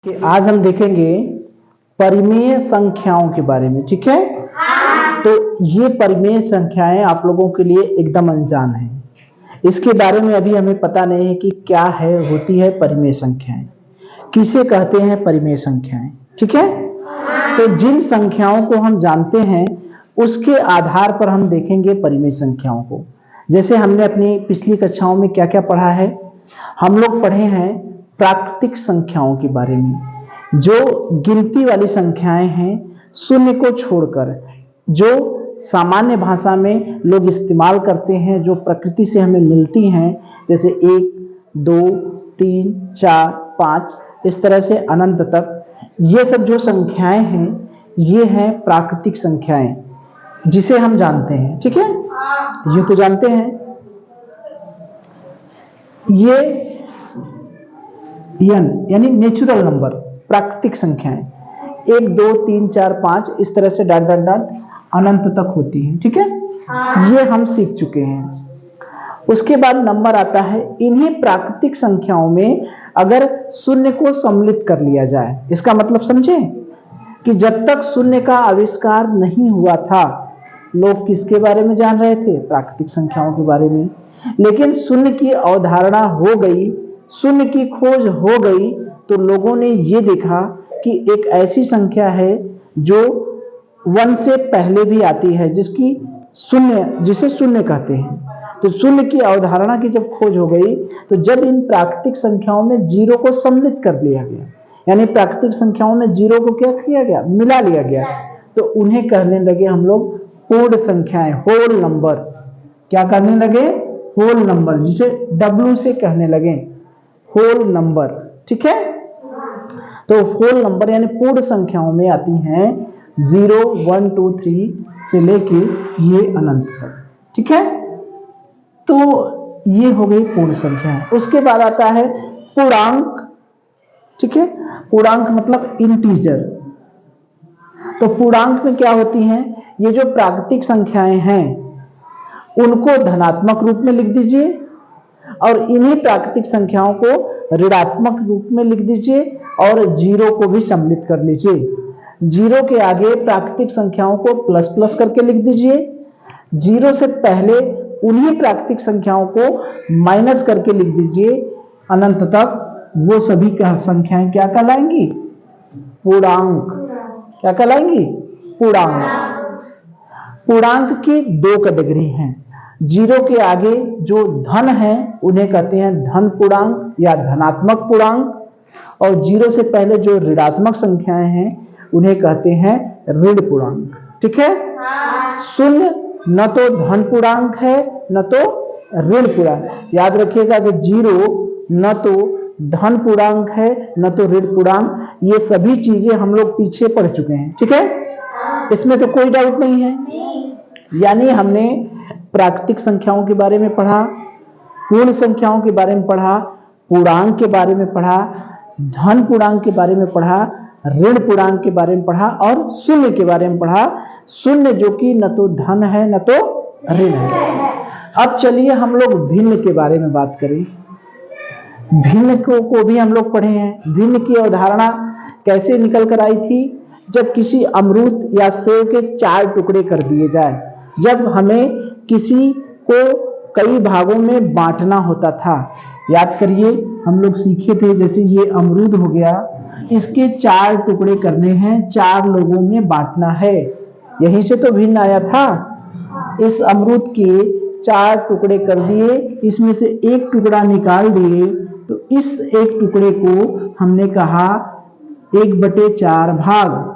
कि आज हम देखेंगे परिमेय संख्याओं के बारे में। ठीक है, तो ये परिमेय संख्याएं आप लोगों के लिए एकदम अनजान है। इसके बारे में अभी हमें पता नहीं है कि क्या है, होती है परिमेय संख्याएं, किसे कहते हैं परिमेय संख्याएं। ठीक है, तो जिन संख्याओं को हम जानते हैं उसके आधार पर हम देखेंगे परिमेय संख्याओं को। जैसे हमने अपनी पिछली कक्षाओं में क्या क्या पढ़ा है, हम लोग पढ़े हैं प्राकृतिक संख्याओं के बारे में, जो गिनती वाली संख्याएं हैं शून्य को छोड़कर, जो सामान्य भाषा में लोग इस्तेमाल करते हैं, जो प्रकृति से हमें मिलती हैं, जैसे 1, 2, 3, 4, 5 इस तरह से अनंत तक। ये सब जो संख्याएं हैं ये हैं प्राकृतिक संख्याएं जिसे हम जानते हैं। ठीक है, ये तो जानते हैं। ये यानी नेचुरल नंबर, प्राकृतिक संख्याएं 1, 2, 3, 4, 5 इस तरह से डॉट डॉट डॉट अनंत तक होती है। ठीक है, ये हम सीख चुके हैं। उसके बाद नंबर आता है, इन्हीं प्राकृतिक संख्याओं में अगर शून्य को सम्मिलित कर लिया जाए, इसका मतलब समझे कि जब तक शून्य का आविष्कार नहीं हुआ था लोग किसके बारे में जान रहे थे, प्राकृतिक संख्याओं के बारे में। लेकिन शून्य की अवधारणा हो गई, शून्य की खोज हो गई, तो लोगों ने ये देखा कि एक ऐसी संख्या है जो 1 से पहले भी आती है, जिसे शून्य कहते हैं। तो शून्य की अवधारणा की जब खोज हो गई, तो जब इन प्राकृतिक संख्याओं में जीरो को सम्मिलित कर लिया गया, यानी प्राकृतिक संख्याओं में जीरो को क्या किया गया, मिला लिया गया, तो उन्हें कहने लगे हम लोग पूर्ण संख्याएं, होल नंबर। क्या कहने लगे, होल नंबर, जिसे W से कहने लगे होल नंबर। ठीक है, तो होल नंबर यानी पूर्ण संख्याओं में आती हैं 0, 1, 2, 3 से लेके ये अनंत तक। ठीक है, तो ये हो गई पूर्ण संख्या। उसके बाद आता है पूर्णांक। ठीक है, पूर्णांक मतलब इंटीजर। तो पूर्णांक में क्या होती हैं, ये जो प्राकृतिक संख्याएं हैं उनको धनात्मक रूप में लिख दीजिए और इन्हीं प्राकृतिक संख्याओं को ऋणात्मक रूप में लिख दीजिए और जीरो को भी सम्मिलित कर लीजिए। जीरो के आगे प्राकृतिक संख्याओं को प्लस प्लस करके लिख दीजिए। जीरो से पहले उन्हीं प्राकृतिक संख्याओं को माइनस करके लिख दीजिए अनंत तक। वो सभी संख्याएं क्या कहलाएंगी, पूर्णांक। क्या कहलाएंगी, पूर्णांक। पूर्णांक की 2 कैटेगरी हैं। जीरो के आगे जो धन है उन्हें कहते हैं धन पूर्णांक या धनात्मक पूर्णांक, और जीरो से पहले जो ऋणात्मक संख्याएं हैं उन्हें कहते हैं ऋण पूर्णांक। ठीक है, शून्य न तो धन पूर्णांक है न तो ऋण पूर्णांक। याद रखिएगा कि जीरो न तो धन पूर्णांक है न तो ऋण पूर्णांक। ये सभी चीजें हम लोग पीछे पढ़ चुके हैं। ठीक है, इसमें तो कोई डाउट नहीं है। यानी हमने प्राकृतिक संख्याओं के बारे में पढ़ा, पूर्ण संख्याओं के बारे में पढ़ा, पूर्णांक के बारे में पढ़ा, धन पूर्णांक के बारे में पढ़ा, ऋण पूर्णांक के बारे में पढ़ा और शून्य के बारे में पढ़ा। शून्य जो कि न तो धन है न तो ऋण है। अब चलिए हम लोग भिन्न के बारे में बात करें। भिन्न को भी हम लोग पढ़े हैं। भिन्न की अवधारणा कैसे निकल कर आई थी, जब किसी अमरूद या सेब के 4 टुकड़े कर दिए जाए, जब हमें किसी को कई भागों में बांटना होता था। याद करिए, हम लोग सीखे थे, जैसे ये अमरूद हो गया, इसके 4 टुकड़े करने हैं, 4 लोगों में बांटना है। यहीं से तो भिन्न आया था। इस अमरूद के 4 टुकड़े कर दिए, इसमें से एक टुकड़ा निकाल दिए, तो इस एक टुकड़े को हमने कहा 1/4 भाग।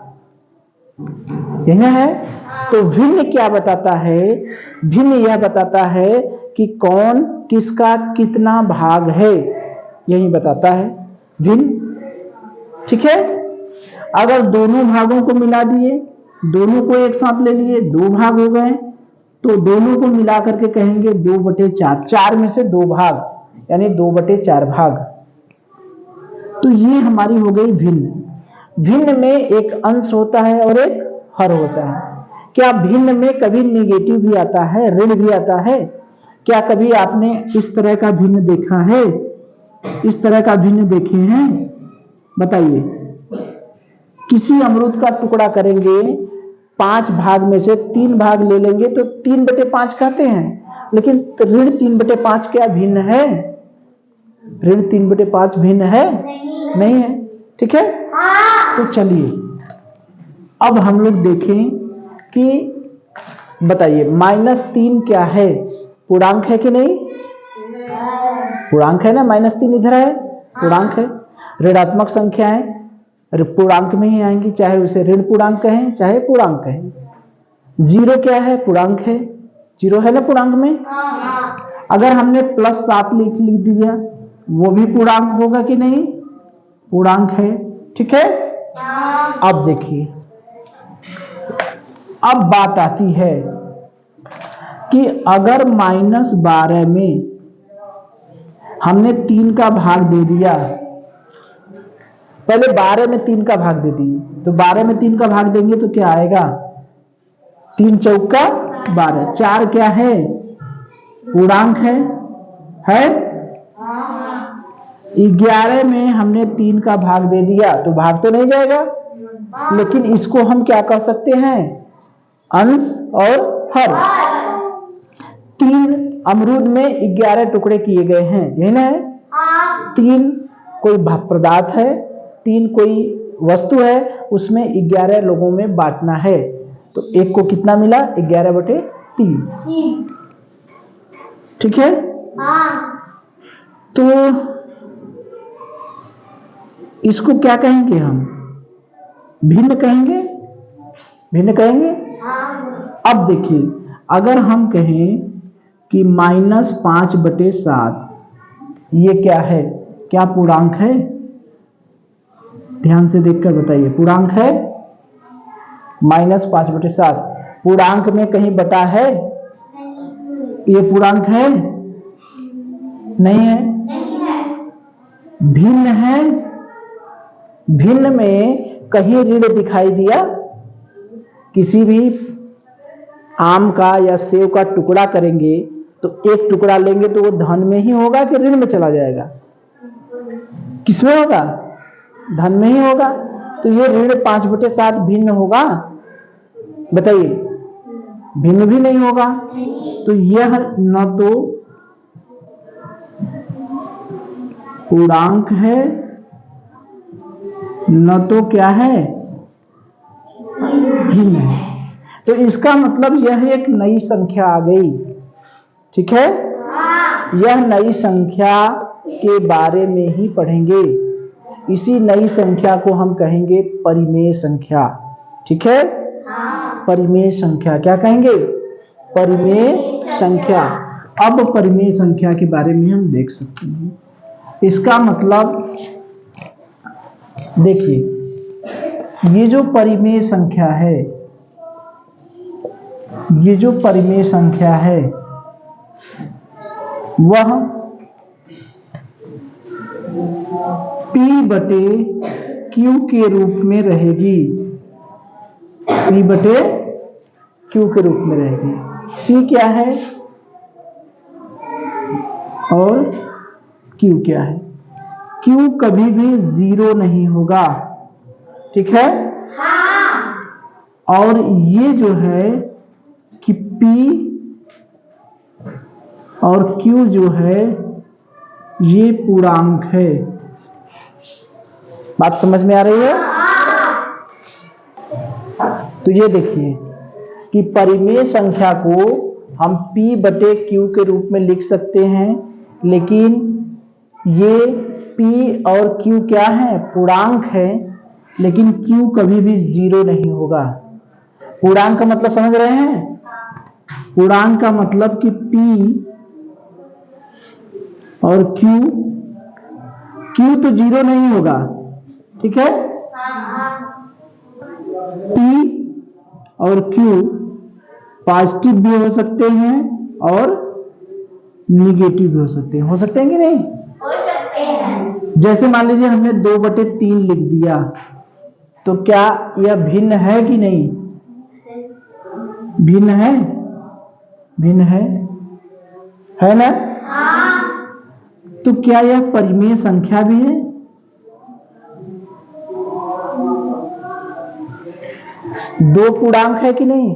यह है। तो भिन्न क्या बताता है, भिन्न यह बताता है कि कौन किसका कितना भाग है, यही बताता है भिन्न। ठीक है, अगर दोनों भागों को मिला दिए, दोनों को एक साथ ले लिए, 2 भाग हो गए, तो दोनों को मिला करके कहेंगे 2/4। 4 में से 2 भाग यानी 2/4 भाग। तो ये हमारी हो गई भिन्न। भिन्न में एक अंश होता है और एक हर होता है। क्या भिन्न में कभी निगेटिव भी आता है, ऋण भी आता है? क्या कभी आपने इस तरह का भिन्न देखा है, इस तरह का भिन्न देखे हैं? बताइए, किसी अमरूद का टुकड़ा करेंगे, 5 भाग में से 3 भाग ले लेंगे तो 3/5 कहते हैं, लेकिन ऋण 3/5 क्या भिन्न है? ऋण 3/5 भिन्न है? नहीं है। ठीक है, तो चलिए अब हम लोग देखें कि बताइए -3 क्या है? पूर्णांक है कि नहीं? पूर्णांक है ना, -3 इधर है, पूर्णांक है। ऋणात्मक संख्याएं पूर्णांक में ही आएंगी, चाहे उसे ऋण पूर्णांक कहें चाहे पूर्णांक कहें। 0 क्या है? पूर्णांक है, 0 है ना पूर्णांक में। अगर हमने +7 लिख दिया, वो भी पूर्णांक होगा कि नहीं? पूर्णांक है। ठीक है, अब देखिए, अब बात आती है कि अगर -12 में हमने 3 का भाग दे दिया, पहले 12 में 3 का भाग दे दिए, तो 12 में 3 का भाग देंगे तो क्या आएगा? 3 चौका 12। 4 क्या है? पूर्णांक है? 11 में हमने 3 का भाग दे दिया तो भाग तो नहीं जाएगा, लेकिन इसको हम क्या कह सकते हैं? अंश और हर। 3 अमरूद में 11 टुकड़े किए गए हैं, यही ना है? 3 कोई पदार्थ है, 3 कोई वस्तु है, उसमें 11 लोगों में बांटना है, तो एक को कितना मिला? 11/3। ठीक है, तो इसको क्या कहेंगे हम? भिन्न कहेंगे, भिन्न कहेंगे। अब देखिए, अगर हम कहें कि -5/7 ये क्या है? क्या पूर्णांक है? ध्यान से देखकर बताइए, पूर्णांक है? -5/7 पूर्णांक में कहीं बटा है? ये पूर्णांक है? नहीं है। भिन्न है? भिन्न में कहीं ऋण दिखाई दिया? किसी भी आम का या सेव का टुकड़ा करेंगे तो एक टुकड़ा लेंगे तो वो धन में ही होगा कि ऋण में चला जाएगा? किसमें होगा? धन में ही होगा। तो ये ऋण 5/7 भिन्न होगा? बताइए, भिन्न भी नहीं होगा। तो यह न तो पूर्णांक है, न तो क्या है? भिन्न है। तो इसका मतलब यह एक नई संख्या आ गई। ठीक है, यह नई संख्या के बारे में ही पढ़ेंगे। इसी नई संख्या को हम कहेंगे परिमेय संख्या। ठीक है, परिमेय संख्या क्या कहेंगे? परिमेय संख्या। अब परिमेय संख्या के बारे में हम देख सकते हैं। इसका मतलब देखिए, ये जो परिमेय संख्या है, ये जो परिमेय संख्या है वह P/Q के रूप में रहेगी। P/Q के रूप में रहेगी। P क्या है और Q क्या है? Q कभी भी 0 नहीं होगा। ठीक है, और ये जो है कि P और Q जो है ये पूर्णांक है। बात समझ में आ रही है? तो ये देखिए कि परिमेय संख्या को हम P/Q के रूप में लिख सकते हैं, लेकिन ये P और Q क्या है? पूर्णांक है, लेकिन Q कभी भी 0 नहीं होगा। पूर्णांक का मतलब समझ रहे हैं? पूर्णांक का मतलब कि P और Q तो 0 नहीं होगा। ठीक है, P और Q पॉजिटिव भी हो सकते हैं और निगेटिव भी हो सकते हैं। हो सकते हैं कि नहीं? हो सकते हैं। जैसे मान लीजिए हमने 2/3 लिख दिया, तो क्या यह भिन्न है कि नहीं? भिन्न है, भिन्न है ना? तो क्या यह परिमेय संख्या भी है? दो पूर्णांक है कि नहीं,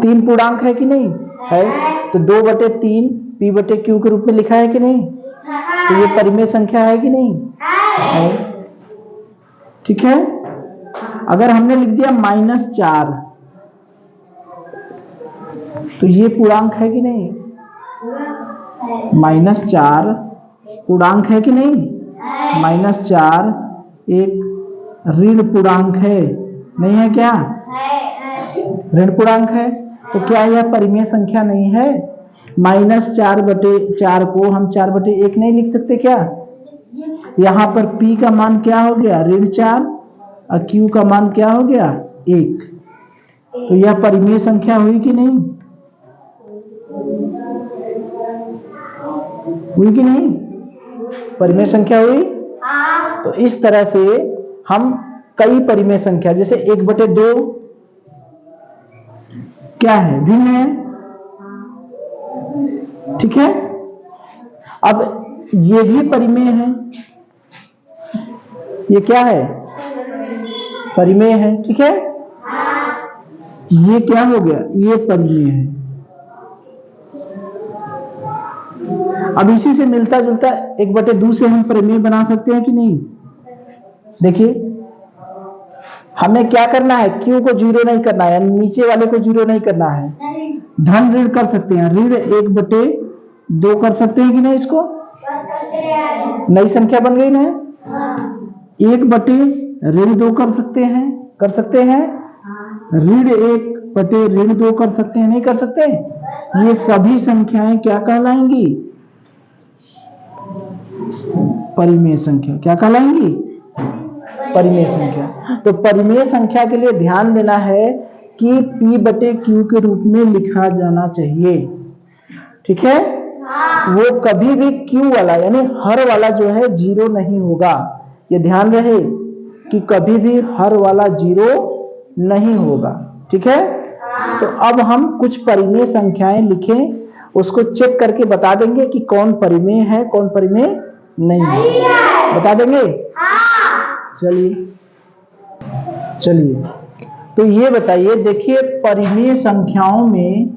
तीन पूर्णांक है कि नहीं है, तो 2/3 p/q के रूप में लिखा है कि नहीं, तो ये परिमेय संख्या है कि नहीं है। ठीक है, अगर हमने लिख दिया -4 तो ये पूर्णांक है कि नहीं, -4 पूर्णांक है कि नहीं, -4 एक ऋण पूर्णांक है, नहीं है क्या, ऋण पूर्णांक है, तो क्या यह परिमेय संख्या नहीं है। -4/4 को हम 4/1 नहीं लिख सकते क्या, यहां पर p का मान क्या हो गया, -4 और q का मान क्या हो गया, 1, तो यह परिमेय संख्या हुई कि नहीं, हुई कि नहीं, परिमेय संख्या हुई। तो इस तरह से हम कई परिमेय संख्या, जैसे 1/2 क्या है, भिन्न है। ठीक है, अब ये भी परिमेय है, ये क्या है, परिमेय है। ठीक है, ये क्या हो गया, ये परिमेय है। अब इसी से मिलता जुलता 1/2 से हम परिमेय बना सकते हैं कि नहीं। देखिए हमें क्या करना है, q को 0 नहीं करना है, नीचे वाले को 0 नहीं करना है, धन ऋण कर सकते हैं, ऋण 1/2 कर सकते हैं कि नहीं, इसको नई संख्या बन गई ना, 1/2 कर सकते हैं, ऋण 1/2 कर सकते हैं, नहीं कर सकते। ये सभी संख्याएं क्या कहलाएंगी, परिमेय संख्या। क्या कहलाएंगी, परिमेय संख्या। तो परिमेय संख्या के लिए ध्यान देना है कि p/q के रूप में लिखा जाना चाहिए। ठीक है, वो कभी भी q वाला यानी हर वाला जो है 0 नहीं होगा, ये ध्यान रहे कि कभी भी हर वाला 0 नहीं होगा। ठीक है, तो अब हम कुछ परिमेय संख्याएं लिखें, उसको चेक करके बता देंगे कि कौन परिमेय है कौन परिमेय नहीं है, बता देंगे। चलिए तो ये बताइए, देखिए परिमेय संख्याओं में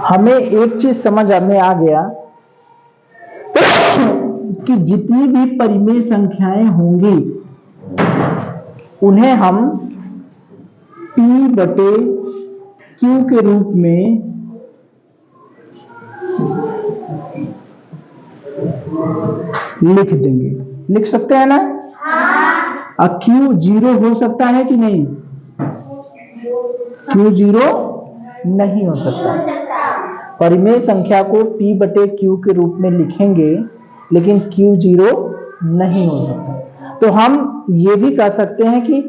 हमें एक चीज समझ में आ गया कि जितनी भी परिमेय संख्याएं होंगी उन्हें हम p/q के रूप में लिख देंगे, लिख सकते हैं ना। अब q 0 हो सकता है कि नहीं, q 0 नहीं हो सकता। परिमेय संख्या को p/q के रूप में लिखेंगे लेकिन q 0 नहीं हो सकता। तो हम ये भी कह सकते हैं कि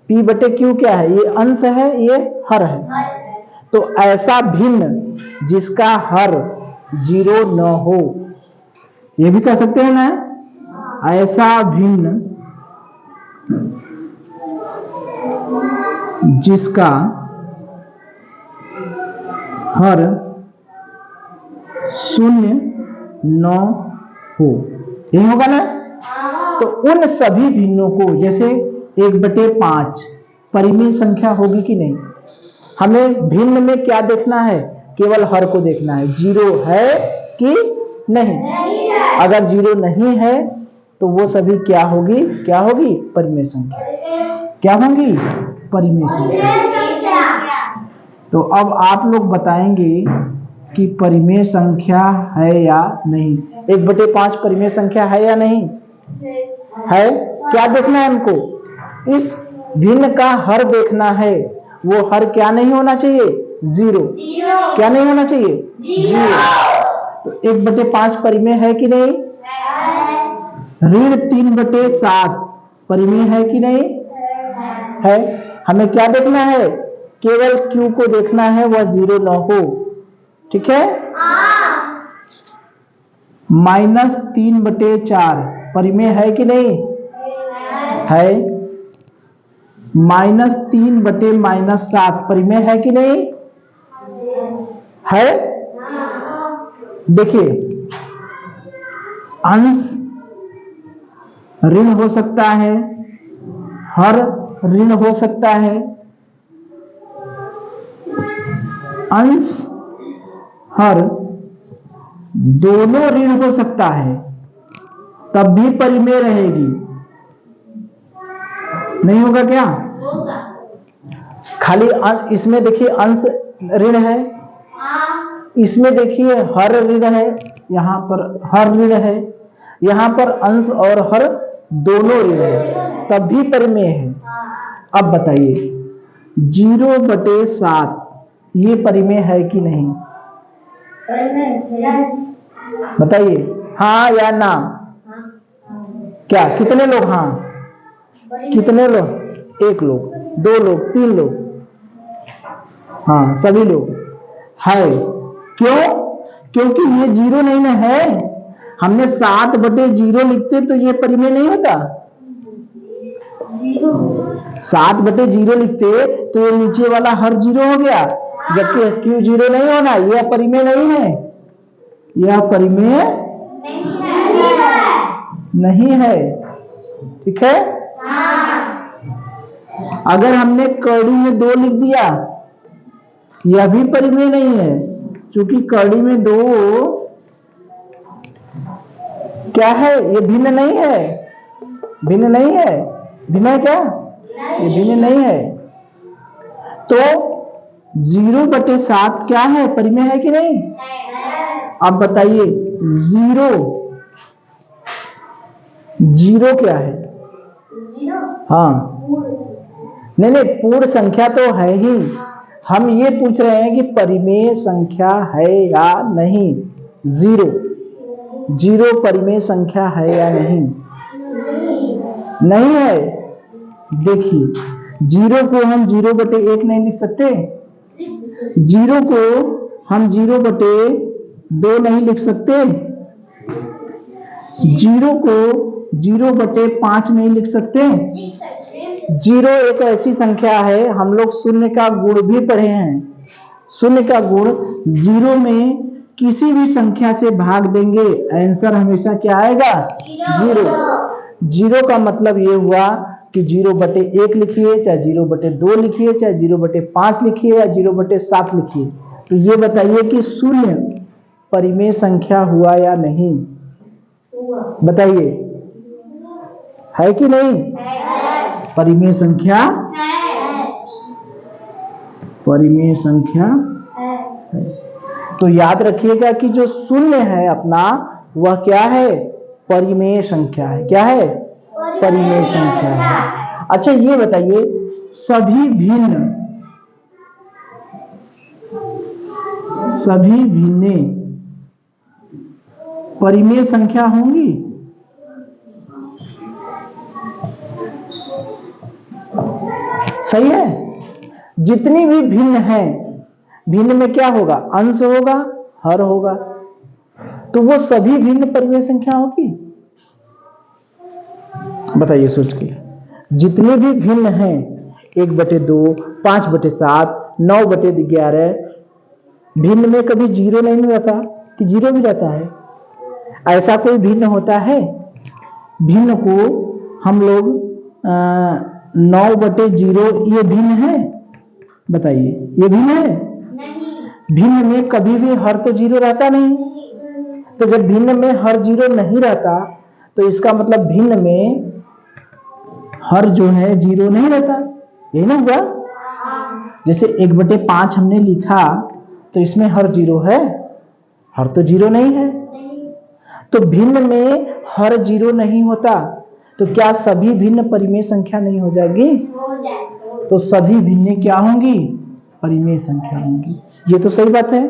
p/q क्या है, ये अंश है, ये हर है। तो ऐसा भिन्न जिसका हर 0 न हो, ये भी कह सकते हैं ना, ऐसा भिन्न जिसका हर 0 न हो, यही होगा ना। तो उन सभी भिन्नों को, जैसे 1/5 परिमेय संख्या होगी कि नहीं, हमें भिन्न में क्या देखना है, केवल हर को देखना है, 0 है कि नहीं। अगर 0 नहीं है तो वो सभी क्या होगी, परिमेय संख्या। क्या होंगी, परिमेय संख्या। तो अब आप लोग बताएंगे कि परिमेय संख्या है या नहीं। 1/5 परिमेय संख्या है या नहीं है। क्या देखना है हमको, इस भिन्न का हर देखना है। वो हर क्या नहीं होना चाहिए, 0। क्या नहीं होना चाहिए, 0। तो 1/5 परिमेय है कि नहीं, ऋण 3/7 परिमेय है कि नहीं है। हमें क्या देखना है, केवल q को देखना है, वह 0 न हो। ठीक है, -3/4 परिमेय है कि नहीं है। -3/-7 परिमेय है कि नहीं है। देखिए अंश ऋण हो सकता है, हर ऋण हो सकता है, अंश हर दोनों ऋण हो सकता है, तब भी परिमेय रहेगी। नहीं होगा क्या? होगा। खाली इसमें देखिए अंश ऋण है, इसमें देखिए हर ऋण है, यहां पर हर ऋण है, यहां पर अंश और हर दोनों ऋण है, तब भी परिमेय है। अब बताइए 0/7 ये परिमेय है कि नहीं? बताइए हाँ या ना। क्या कितने लोग? हाँ कितने लोग? 1 लोग, 2 लोग, 3 लोग, हाँ सभी लोग है। क्यों? क्योंकि ये 0 नहीं ना है। हमने 7/0 लिखते तो ये परिमेय नहीं होता। 7/0 लिखते तो ये नीचे वाला हर 0 हो गया, जबकि क्यों 0 नहीं होना? यह परिमेय नहीं है, यह परिमेय नहीं है। ठीक है। अगर हमने कड़ी में 2 लिख दिया, यह भी परिमेय नहीं है, क्योंकि कड़ी में 2 क्या है? ये भिन्न नहीं है, भिन्न नहीं है, भिन्न है क्या? ये भिन्न नहीं है। तो 0/7 क्या है? परिमेय है कि नहीं? अब बताइए 0 क्या है? हाँ नहीं, पूर्ण संख्या तो है ही। हम ये पूछ रहे हैं कि परिमेय संख्या है या नहीं। 0 परिमेय संख्या है या नहीं? नहीं है। देखिए 0 को हम 0/1 नहीं लिख सकते, 0 को हम 0/2 नहीं लिख सकते, 0 को 0/5 नहीं लिख सकते। 0 एक ऐसी संख्या है, हम लोग शून्य का गुण भी पढ़े हैं। शून्य का गुण 0 में किसी भी संख्या से भाग देंगे, आंसर हमेशा क्या आएगा? 0। 0 का मतलब ये हुआ कि 0/1 लिखिए, चाहे 0/2 लिखिए, चाहे 0/5 लिखिए, या 0/7 लिखिए। तो ये बताइए कि शून्य परिमेय संख्या हुआ या नहीं? बताइए है कि नहीं? परिमेय संख्या है, परिमेय संख्या है। तो याद रखिएगा कि जो शून्य है अपना, वह क्या है? परिमेय संख्या है। क्या है? परिमेय संख्या है। अच्छा ये बताइए सभी भिन्न परिमेय संख्या होंगी? सही है। जितनी भी भिन्न है, भिन्न में क्या होगा? अंश होगा, हर होगा, तो वो सभी भिन्न परिमेय संख्या होगी। बताइए सोच के। जितने भी भिन्न हैं 1/2, 5/7, 9/11, भिन्न में कभी 0 नहीं रहता कि 0 भी रहता है? ऐसा कोई भिन्न होता है? भिन्न को हम लोग 9/0 ये भिन्न है? बताइए ये भिन्न है? नहीं। भिन्न में कभी भी हर तो 0 रहता नहीं। तो जब भिन्न में हर 0 नहीं रहता तो इसका मतलब भिन्न में हर जो है 0 नहीं रहता। यही ना हुआ? जैसे 1/5 हमने लिखा तो इसमें हर 0 है, हर तो 0 नहीं है। तो भिन्न में हर 0 नहीं होता, तो क्या सभी भिन्न परिमेय संख्या नहीं हो जाएगी? तो सभी भिन्न क्या होंगी? परिमेय संख्या होंगी। ये तो सही बात है।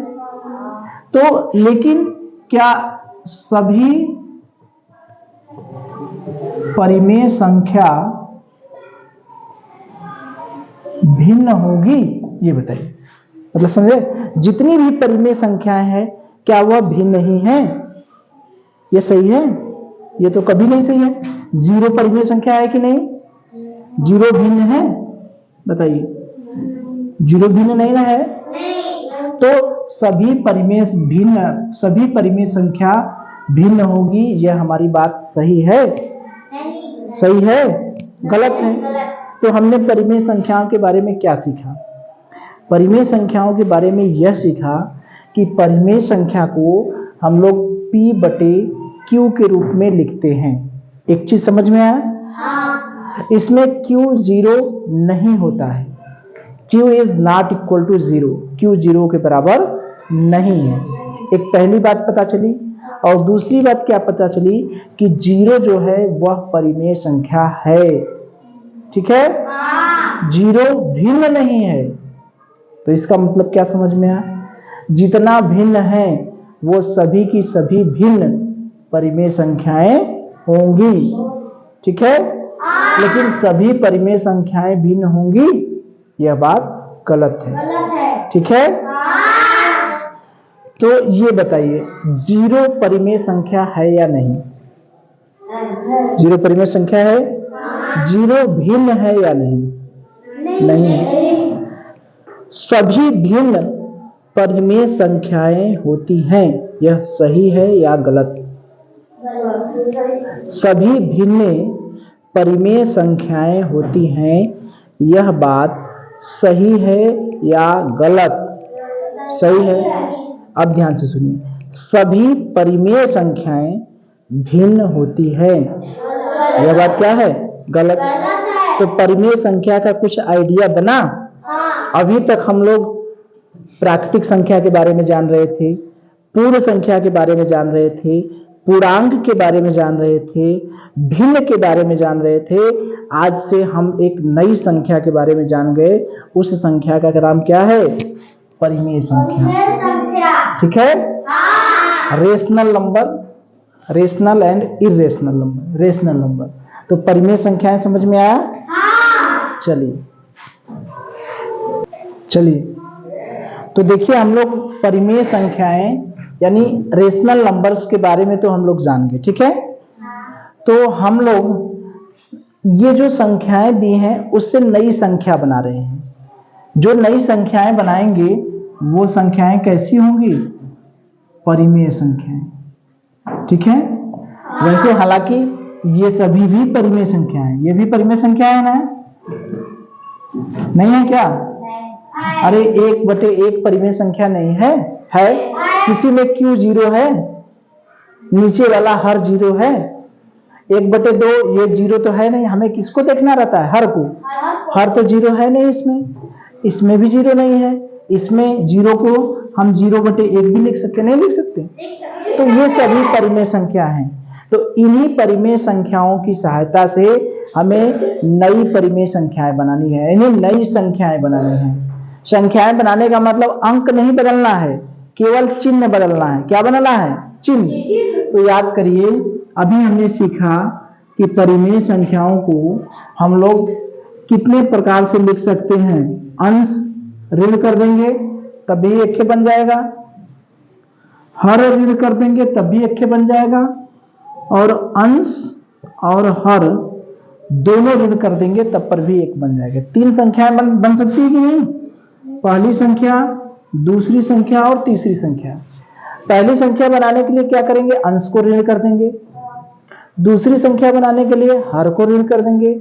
तो लेकिन क्या सभी परिमेय संख्या भिन्न होगी? ये बताइए। मतलब समझे? जितनी भी परिमेय संख्याएं हैं क्या वह भिन्न ही है? ये सही है? ये तो कभी नहीं सही है। 0 परिमेय संख्या है कि नहीं? 0 भिन्न है? बताइए 0 भिन्न नहीं है? तो सभी परिमेय संख्या भिन्न होगी। यह हमारी बात सही है? सही है, गलत है। तो हमने परिमेय संख्याओं के बारे में क्या सीखा? परिमेय संख्याओं के बारे में यह सीखा कि परिमेय संख्या को हम लोग P बटे Q के रूप में लिखते हैं। एक चीज समझ में आया? इसमें Q 0 नहीं होता है। Q is not equal to 0, Q 0 के बराबर नहीं है। एक पहली बात पता चली। और दूसरी बात क्या पता चली कि 0 जो है वह परिमेय संख्या है। ठीक है, 0 भिन्न नहीं है। तो इसका मतलब क्या समझ में आया? जितना भिन्न है वो सभी की सभी भिन्न परिमेय संख्याएं होंगी। ठीक है, लेकिन सभी परिमेय संख्याएं भिन्न होंगी यह बात गलत है। ठीक है, तो ये बताइए 0 परिमेय संख्या है या नहीं? 0 परिमेय संख्या है। 0 भिन्न है या नहीं? नहीं। सभी भिन्न परिमेय संख्याएं होती हैं, यह सही है या गलत? सभी भिन्न परिमेय संख्याएं होती हैं, यह बात सही है या गलत? सही है। अब ध्यान से सुनिए, सभी परिमेय संख्याएं भिन्न होती है, यह बात क्या है? गलत। तो परिमेय संख्या का कुछ आइडिया बना? अभी तक हम लोग प्राकृतिक संख्या के बारे में जान रहे थे, पूर्ण संख्या के बारे में जान रहे थे, पूर्णांक के बारे में जान रहे थे, भिन्न के बारे में जान रहे थे। आज से हम एक नई संख्या के बारे में जान गए। उस संख्या का नाम क्या है? परिमेय संख्या। ठीक है, rational number, rational and irrational number, rational number. तो परिमेय संख्याएं समझ में आया? चलिए चलिए, तो देखिए हम लोग परिमेय संख्याएं यानी रेशनल नंबर्स के बारे में तो हम लोग जान गए। ठीक है, तो हम लोग ये जो संख्याएं दी हैं उससे नई संख्या बना रहे हैं। जो नई संख्याएं बनाएंगे वो संख्याएं कैसी होंगी? परिमेय संख्याएं। ठीक है, वैसे हालांकि ये सभी भी परिमेय संख्याएं, ये भी परिमेय संख्याएं ना? नहीं है क्या? अरे 1/1 परिमेय संख्या नहीं है? है। किसी में Q 0 है, नीचे वाला हर 0 है। 1/2 ये 0 तो है नहीं। हमें किसको देखना रहता है? हर को। हर तो 0 है नहीं इसमें भी 0 नहीं है। इसमें 0 को हम 0/1 भी लिख सकते, नहीं लिख सकते? तो ये सभी परिमेय संख्या हैं। तो इन्हीं परिमेय संख्याओं की सहायता से हमें नई परिमेय संख्याएं बनानी है, इन्हें नई संख्याएं बनानी है। संख्याएं बनाने का मतलब अंक नहीं बदलना है, केवल चिन्ह बदलना है। क्या बदलना है? चिन्ह। तो याद करिए, अभी हमने सीखा कि परिमेय संख्याओं को हम लोग कितने प्रकार से लिख सकते हैं। अंश ऋण कर देंगे तब भी एक बन जाएगा, हर ऋण कर देंगे तब भी एक बन जाएगा, और अंश और हर दोनों ऋण कर देंगे तब पर भी एक बन जाएगा। 3 संख्याएं बन सकती है कि नहीं? पहली संख्या, दूसरी संख्या और तीसरी संख्या। पहली संख्या बनाने के लिए क्या करेंगे? अंश को ऋण कर देंगे। दूसरी संख्या बनाने के लिए हर को ऋण कर देंगे।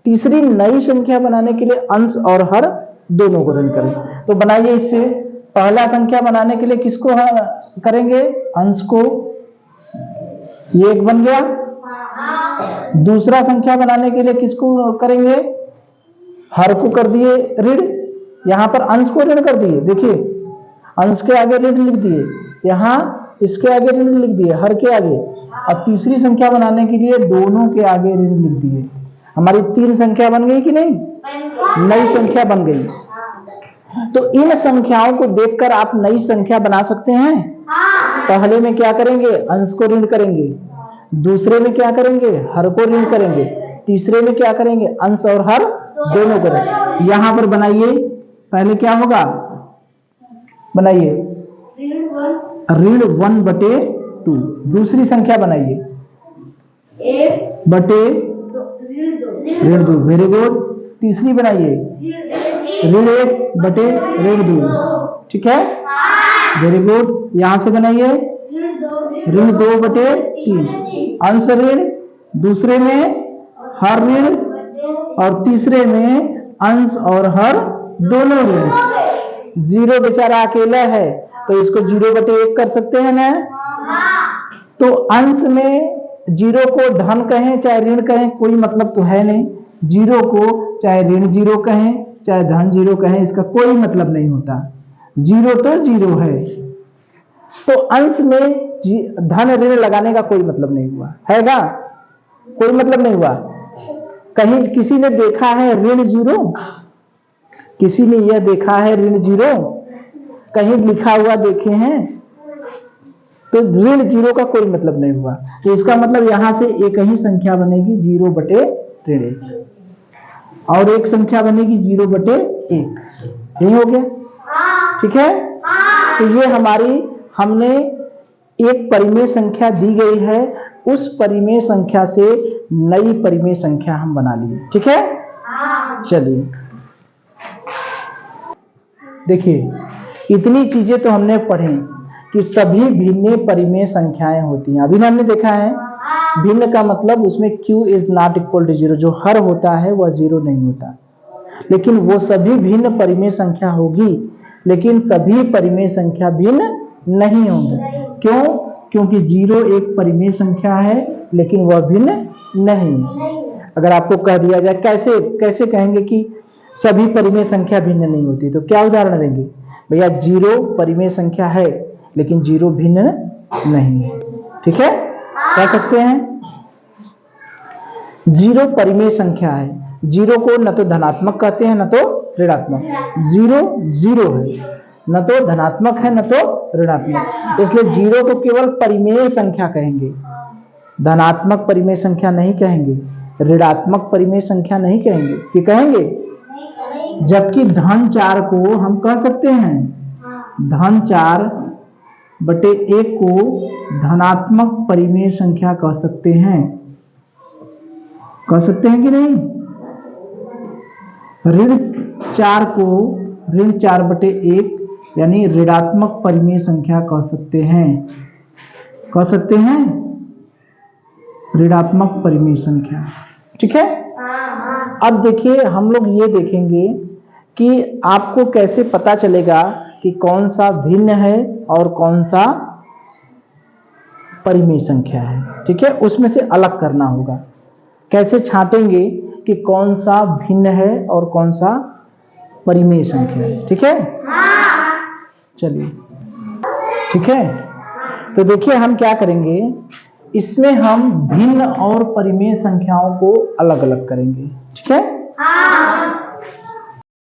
तीसरी नई संख्या बनाने के लिए अंश और हर दोनों को ऋण करेंगे। तो बनाइए इससे, पहला संख्या बनाने के लिए किसको करेंगे? अंश को, ये 1 बन गया। दूसरा संख्या बनाने के लिए किसको करेंगे? हर को कर दिए ऋण, यहां पर अंश को ऋण कर दिए। देखिए अंश के आगे ऋण लिख दिए, यहां इसके आगे ऋण लिख दिए, हर के आगे। अब तीसरी संख्या बनाने के लिए दोनों के आगे ऋण लिख दिए। हमारी 3 संख्या बन गई कि नहीं? नई संख्या बन गई। तो इन संख्याओं को देखकर आप नई संख्या बना सकते हैं। पहले में क्या करेंगे? अंश को ऋण करेंगे। दूसरे में क्या करेंगे? हर को ऋण करेंगे। तीसरे में क्या करेंगे? अंश और हर दोनों करेंगे। यहां पर बनाइए, पहले क्या होगा? बनाइए ऋण 1/2। दूसरी संख्या बनाइए 1/2। Very good. तीसरी बनाइए ऋण 1/2। ठीक है, वेरी गुड। यहां से बनाइए ऋण 2/3। अंश ऋण, दूसरे में हर ऋण, और तीसरे में अंश और हर दोनों ऋण। जीरो बेचारा अकेला है तो इसको 0/1 कर सकते हैं ना। तो अंश में जीरो को धन कहें चाहे ऋण कहें कोई मतलब तो है नहीं, जीरो को चाहे ऋण जीरो कहें चाहे धन जीरो कहें इसका कोई मतलब नहीं होता, जीरो तो जीरो है। तो अंश में धन ऋण लगाने का कोई मतलब नहीं हुआ हैगा, कोई मतलब नहीं हुआ। कहीं किसी ने देखा है ऋण जीरो? किसी ने यह देखा है ऋण जीरो? कहीं लिखा हुआ देखे हैं? तो ऋण जीरो का कोई मतलब नहीं हुआ। तो इसका मतलब यहां से एक ही संख्या बनेगी 0/1, और एक संख्या बनेगी 0/1। यही हो गया, ठीक है। तो ये हमारी, हमने एक परिमेय संख्या दी गई है, उस परिमेय संख्या से नई परिमेय संख्या हम बना लिए, ठीक है। चलिए देखिए, इतनी चीजें तो हमने पढ़ी कि सभी भिन्न परिमेय संख्याएं होती हैं। अभी हमने देखा है भिन्न का मतलब उसमें q is not equal to 0, जो हर होता है वह 0 नहीं होता। लेकिन वो सभी भिन्न परिमेय संख्या होगी, लेकिन सभी परिमेय संख्या भिन्न नहीं होंगी। क्यों? क्योंकि 0 एक परिमेय संख्या है लेकिन वह भिन्न नहीं। अगर आपको कह दिया जाए कैसे कैसे कहेंगे कि सभी परिमेय संख्या भिन्न नहीं होती, तो क्या उदाहरण देंगे? भैया 0 परिमेय संख्या है लेकिन 0 भिन्न नहीं, ठीक है, कह सकते हैं। 0 परिमेय संख्या है, 0 को न तो धनात्मक कहते हैं न तो ऋणात्मक। 0 0 है, न तो धनात्मक है न तो ऋणात्मक, इसलिए 0 को केवल परिमेय संख्या कहेंगे, धनात्मक परिमेय संख्या नहीं कहेंगे, ऋणात्मक परिमेय संख्या नहीं कहेंगे। कि कहेंगे? जबकि धन 4 को हम कह सकते हैं, धन 4/1 को धनात्मक परिमेय संख्या कह सकते हैं। कह सकते हैं कि नहीं? ऋण 4 को ऋण 4/1 यानी ऋणात्मक परिमेय संख्या कह सकते हैं। कह सकते हैं ऋणात्मक परिमेय संख्या, ठीक है। अब देखिए, हम लोग ये देखेंगे कि आपको कैसे पता चलेगा कि कौन सा भिन्न है और कौन सा परिमेय संख्या है, ठीक है। उसमें से अलग करना होगा। कैसे छांटेंगे कि कौन सा भिन्न है और कौन सा परिमेय संख्या है, ठीक है। चलिए, ठीक है। तो देखिए हम क्या करेंगे, इसमें हम भिन्न और परिमेय संख्याओं को अलग अलग करेंगे, ठीक है।